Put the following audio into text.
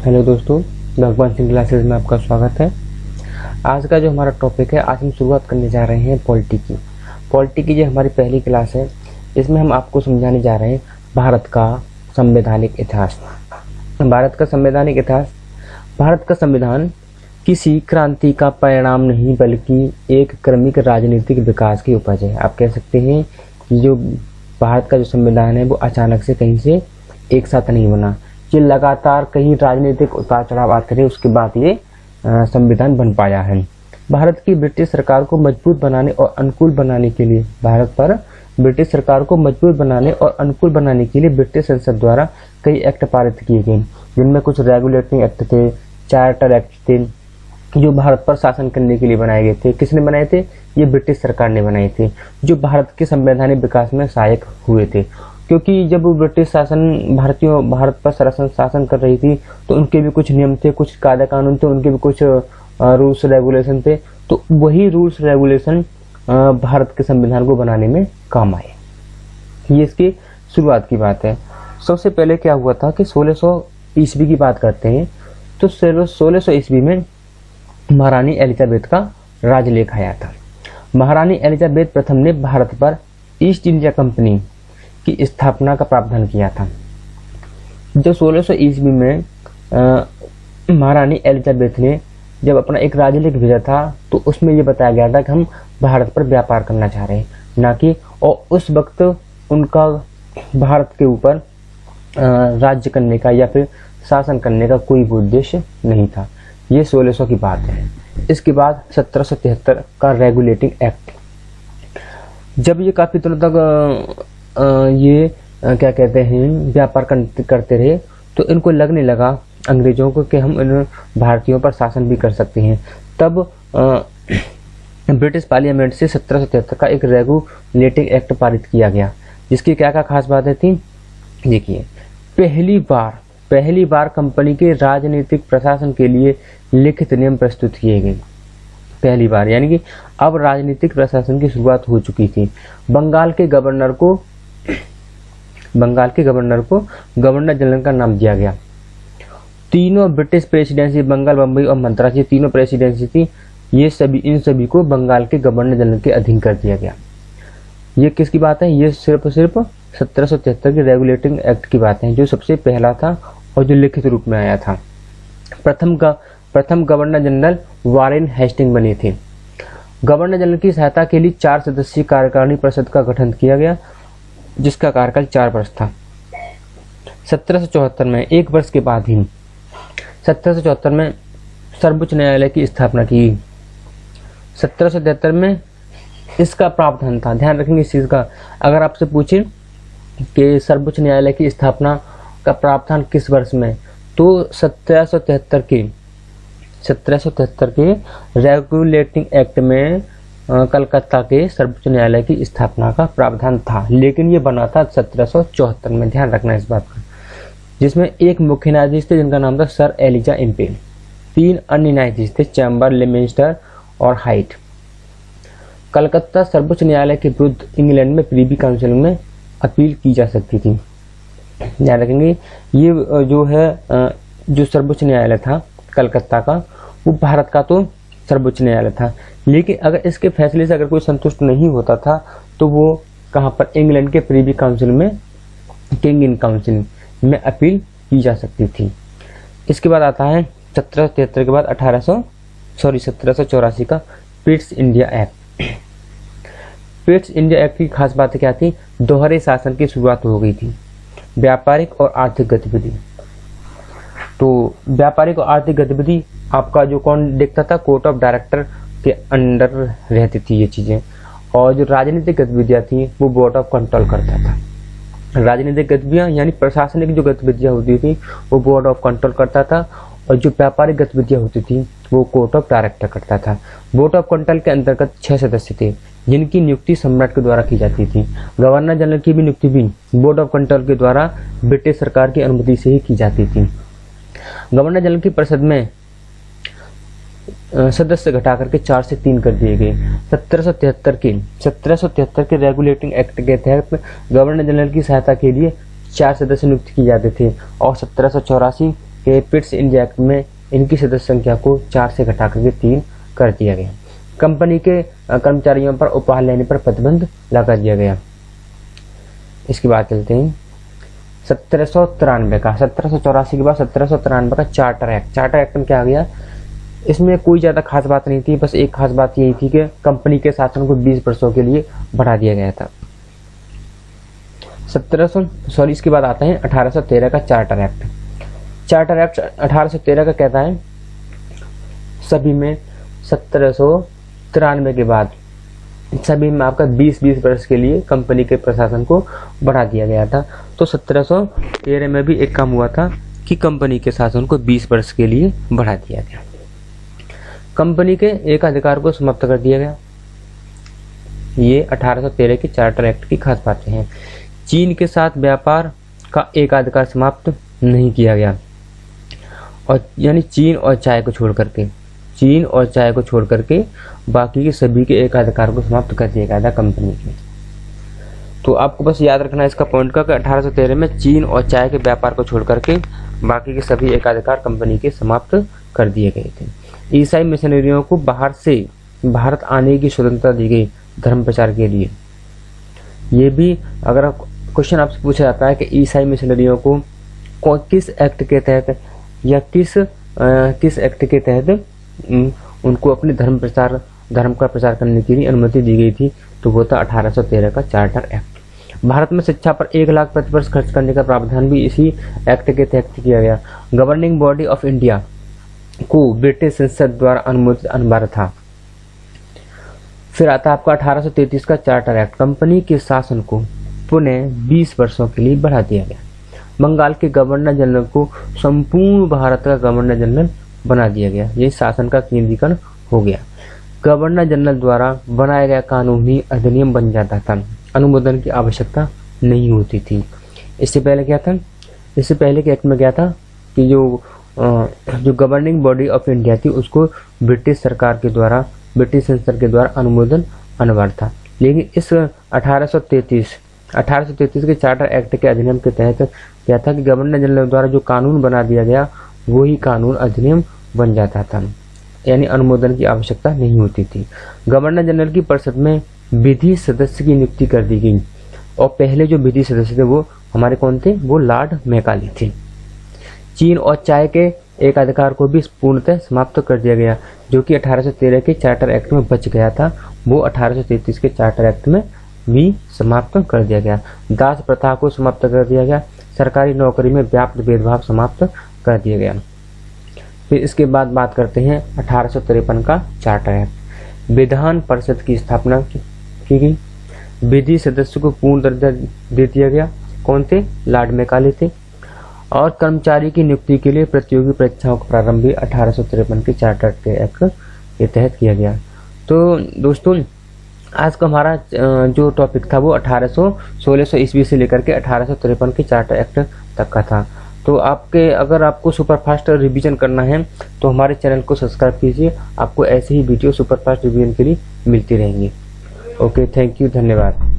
Hello दोस्तों, भगवान Singh classes में आपका स्वागत है। आज का जो हमारा टॉपिक है, आज हम शुरुआत करने जा रहे हैं पॉलिटी की। पॉलिटी की जो हमारी पहली क्लास है, इसमें हम आपको समझाने जा रहे हैं भारत का संवैधानिक इतिहास। भारत का संवैधानिक इतिहास। भारत का संविधान किसी क्रांति का परिणाम नहीं बल्कि एक क्रमिक राजनीतिक विकास की उपज है। आप कह सकते हैं कि जो भारत का जो संविधान है वो अचानक से कहीं से एक साथ नहीं बना, ये लगातार कहीं राजनीतिक उतार चढ़ाव आते रहे, उसके बाद ये संविधान बन पाया है। भारत की ब्रिटिश सरकार को मजबूत बनाने और अनुकूल बनाने के लिए ब्रिटिश सरकार को मजबूत बनाने और अनुकूल बनाने के लिए ब्रिटिश संसद द्वारा कई एक्ट पारित किए गए, जिनमें कुछ रेगुलेटिंग एक्ट थे, चार्टर एक्ट थे, जो भारत पर शासन करने के लिए बनाए गए थे। किसने बनाए थे? ये ब्रिटिश सरकार ने बनाए थे, जो भारत के संवैधानिक विकास में सहायक हुए थे। क्योंकि जब ब्रिटिश शासन भारत पर शासन कर रही थी, तो उनके भी कुछ नियम थे, कुछ कायदे कानून थे, उनके भी कुछ रूल्स रेगुलेशन थे। तो वही रूल्स रेगुलेशन भारत के संविधान को बनाने में काम आए। ये इसकी शुरुआत की बात है। सबसे पहले क्या हुआ था कि 1600 ईस्वी की बात करते हैं, तो 1600 ईस्वी में महारानी एलिजाबेथ का राजलेख आया था। महारानी एलिजाबेथ प्रथम ने भारत पर ईस्ट इंडिया कंपनी की स्थापना का प्रावधान किया था। जो 1600 ईस्वी में महारानी एलिजाबेथ ने जब अपना एक राजलेख भेजा था, तो उसमें यह बताया गया था कि हम भारत पर व्यापार करना चाह रहे हैं, ना कि और उस वक्त उनका भारत के ऊपर राज्य करने का या फिर शासन करने का कोई उद्देश्य नहीं था। ये 1600 की बात है। इसके बाद 1773 का रेगुलेटिंग एक्ट, जब ये काफी दिनों तक क्या कहते हैं व्यापार करते रहे, तो इनको लगने लगा अंग्रेजों को कि हम इन भारतीयों पर शासन भी कर सकते हैं। तब ब्रिटिश पार्लियामेंट से 1773 का एक रेगुलेटिंग एक्ट पारित किया गया, जिसकी क्या क्या खास बातें थी। देखिए, पहली बार कंपनी के राजनीतिक प्रशासन के लिए लिखित नियम प्रस्तुत किए गए। पहली बार, यानी कि अब राजनीतिक प्रशासन की शुरुआत हो चुकी थी। बंगाल के गवर्नर को गवर्नर जनरल का नाम दिया गया। तीनों ब्रिटिश प्रेसिडेंसी, बंगाल, बम्बई और मद्रास, ये तीनों प्रेसिडेंसी थी, इन सभी को बंगाल के गवर्नर जनरल के अधीन कर दिया गया। ये किसकी बात है? ये सिर्फ 1773 के रेगुलेटिंग एक्ट की बात है, जो सबसे पहला था और जो लिखित रूप में आया था। प्रथम गवर्नर जनरल वारेन हेस्टिंग बने थे। गवर्नर जनरल की सहायता के लिए 4 सदस्यीय कार्यकारिणी परिषद का गठन किया गया, जिसका कार्यकाल 4 वर्ष था। 1774 में, एक वर्ष के बाद ही 1774 में सर्वोच्च न्यायालय की स्थापना की। 1773 में इसका प्रावधान था, ध्यान रखेंगे इस चीज का। अगर आपसे पूछे कि सर्वोच्च न्यायालय की स्थापना का प्रावधान किस वर्ष में, तो 1773 के रेगुलेटिंग एक्ट में कलकत्ता के सर्वोच्च न्यायालय की स्थापना का प्रावधान था, लेकिन ये बना था 1774 में। ध्यान रखना इस बात का। जिसमें एक मुख्य न्यायाधीश थे जिनका नाम था सर एलिजा इम्पेल। 3 अन्य न्यायाधीश थे, चैम्बर, लिमिस्टर और हाइट। कलकत्ता सर्वोच्च न्यायालय के विरुद्ध इंग्लैंड में प्रीवी काउंसिल में अपील की जा सकती थी। ध्यान रखेंगे, ये जो है जो सर्वोच्च न्यायालय था कलकत्ता का, वो भारत का तो सर्वोच्च न्यायालय था, लेकिन अगर इसके फैसले से अगर कोई संतुष्ट नहीं होता था, तो वो कहाँ पर, इंग्लैंड के प्रीवी काउंसिल में, किंग इन काउंसिल में अपील की जा सकती थी। इसके बाद आता है 1773 के बाद 1784 का Pitt's India act. Pitt's India act की खास बात क्या थी? दोहरे शासन की शुरुआत हो गई थी। व्यापारिक और आर्थिक गतिविधि, तो व्यापारिक और आर्थिक गतिविधि आपका जो कौन देखता था? कोर्ट ऑफ डायरेक्टर के अंडर रहती थी ये चीजें, और जो राजनीतिक गतिविधियां थी वो बोर्ड ऑफ कंट्रोल करता था। राजनीतिक गतिविधियां यानी प्रशासनिक जो गतिविधियां होती थी वो बोर्ड ऑफ कंट्रोल करता था, और जो व्यापारिक गतिविधियां होती थी वो कोर्ट ऑफ डायरेक्टर करता था। बोर्ड ऑफ कंट्रोल के अंतर्गत 6 सदस्य थे, जिनकी नियुक्ति सम्राट के द्वारा की जाती थी। गवर्नर जनरल की भी नियुक्ति भी बोर्ड ऑफ कंट्रोल के द्वारा ब्रिटिश सरकार की अनुमति से ही की जाती थी। गवर्नर जनरल की परिषद में सदस्य घटा करके 4 से 3 कर दिए गए। 1773 के रेगुलेटिंग एक्ट के तहत गवर्नर जनरल की सहायता के लिए 4 सदस्य नियुक्त किए जाते थे, और 1784 कि पिट्स इंडिया एक्ट में इनकी सदस्य संख्या को 4 से घटा करके 3 कर दिया गया। कंपनी के कर्मचारियों पर उपहार लेने पर प्रतिबंध लगा दिया गया। इसकी बात चलते हैं 1793 का, 1784 के बाद 1793 का चार्टर एक्ट। चार्टर एक्ट में क्या आ गया, इसमें कोई ज़्यादा खास बात नहीं थी, बस एक खास बात यही थी कि कंपनी के शासन को 20 वर्षों के लिए बढ़ा दिया गया था। इसके बाद आता है 1813 का चार्टर एक्ट। चार्टर एक्ट 1813 का कहता है सभी में 1793 के बाद सभी में आपका 20-20 वर्ष के लिए कंपनी के प्रशासन को बढ़ा दिया गया था। तो 1713 में भी एक काम हुआ था कि कंपनी के शासन को 20 वर्ष के लिए बढ़ा दिया गया। कंपनी के एकाधिकार को समाप्त कर दिया गया। ये 1813 के चार्टर एक्ट की खास बातें हैं। चीन के साथ व्यापार का एकाधिकार समाप्त नहीं किया गया, और यानी चीन और चाय को छोड़ करके बाकी के सभी के एकाधिकार को समाप्त कर दिया गया था कंपनी के। तो आपको बस याद रखना इसका पॉइंट का कि 1813 में चीन और चाय के व्यापार को छोड़ करके बाकी के सभी एकाधिकार कंपनी के समाप्त कर दिए गए थे। ईसाई मिशनरियों को बाहर से भारत आने की स्वतंत्रता दी गई धर्म प्रचार के लिए। ये भी अगर क्वेश्चन आपसे पूछा जाता है कि ईसाई मिशनरियों को किस एक्ट के तहत या किस एक्ट के तहत उनको अपने धर्म का प्रचार करने के लिए अनुमति दी गई थी, तो वो था 1813 का चार्टर एक्ट। भारत में शिक्षा पर 1 लाख प्रति वर्ष खर्च करने का प्रावधान भी इसी एक्ट के तहत किया गया। गवर्निंग बॉडी ऑफ इंडिया को ब्रिटिश संसद द्वारा अनुमोदित अनिवार्य था। फिर आता है आपका 1833 का चार्टर एक्ट। कंपनी के शासन को पुनः 20 वर्षों के लिए बढ़ा दिया गया। बंगाल के गवर्नर जनरल को संपूर्ण भारत का गवर्नर जनरल बना दिया गया। ये शासन का केंद्रीकरण हो गया। गवर्नर जनरल द्वारा बनाया गया कानून ही अधिनियम बन जाता था, अनुमोदन की आवश्यकता नहीं होती थी। इससे पहले क्या था, इससे पहले के एक्ट में क्या था कि जो गवर्निंग बॉडी ऑफ इंडिया थी उसको ब्रिटिश संसद के द्वारा अनुमोदन अनिवार्य था। लेकिन इस 1833 के चार्टर एक्ट के अधिनियम के तहत क्या था कि गवर्नर जनरल द्वारा जो कानून बना दिया गया वही कानून अधिनियम बन जाता था, यानी अनुमोदन की आवश्यकता नहीं होती थी। गवर्नर जनरल की परिषद में विधि सदस्य की नियुक्ति कर दी गई, और पहले जो विधि सदस्य थे वो हमारे कौन थे, वो लॉर्ड मैकाले थे। चीन और चाय के एकाधिकार को भी पूर्णतः समाप्त कर दिया गया, जो कि 1813 के चार्टर एक्ट में बच गया था, वो 1833 के चार्टर एक्ट में भी समाप्त कर दिया गया। दास प्रथा को समाप्त कर दिया गया। सरकारी नौकरी में व्याप्त भेदभाव समाप्त कर दिया गया। फिर इसके बाद बात करते हैं 1853 का चार्टर एक्ट। विधान परिषद की स्थापना की गई। विधि सदस्य को पूर्ण दर्जा दे दिया गया। कौन थे, लॉर्ड मैकाले थे। और कर्मचारी की नियुक्ति के लिए प्रतियोगी परीक्षाओं का प्रारंभ भी 1853 के चार्टर एक्ट के तहत किया गया। तो दोस्तों आज का हमारा जो टॉपिक था वो 1600 ईस्वी से लेकर के 1853 के चार्टर एक्ट तक का था। तो अगर आपको सुपरफास्ट रिवीजन करना है तो हमारे चैनल को सब्सक्राइब कीजिए, आपको ऐसे ही वीडियो सुपरफास्ट रिवीजन के लिए मिलती रहेंगी। ओके, थैंक यू, धन्यवाद।